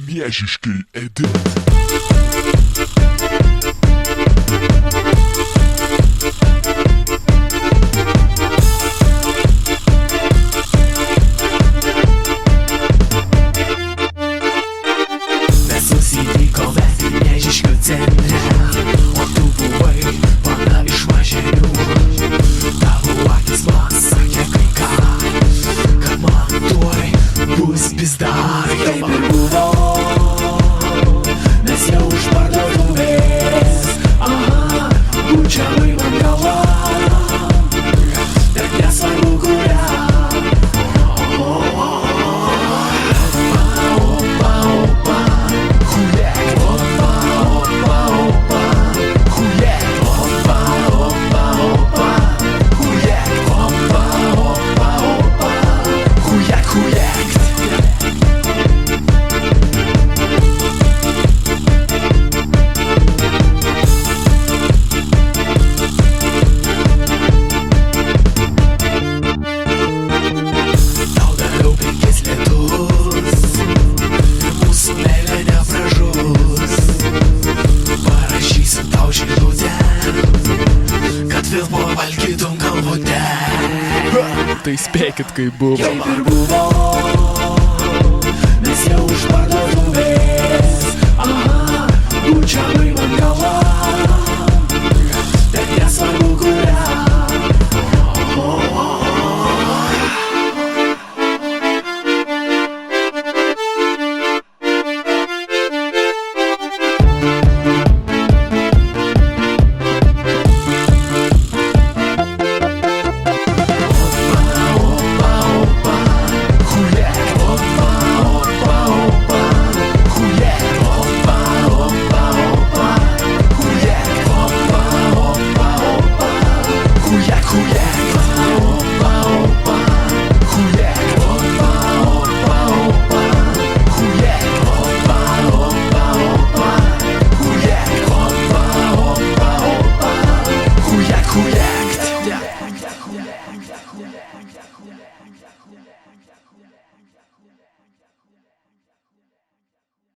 Miežiškai edit. Susitikome Miežiškių centre, o tu buvai pana iš Maženių. Tavo akis man sakė kai ką, kad man tuoj bus pizda. Taip ir buvo, mes jau už parduotuvės. Aha, bučiavai man galvą, bet nesvarbu kurią. Tai spėkit, kaip buvo. Kaip ir buvo, mes jau už parduotuvės. Aha, bučiavai man galvą, bet nesvarbu kurią. Yeah.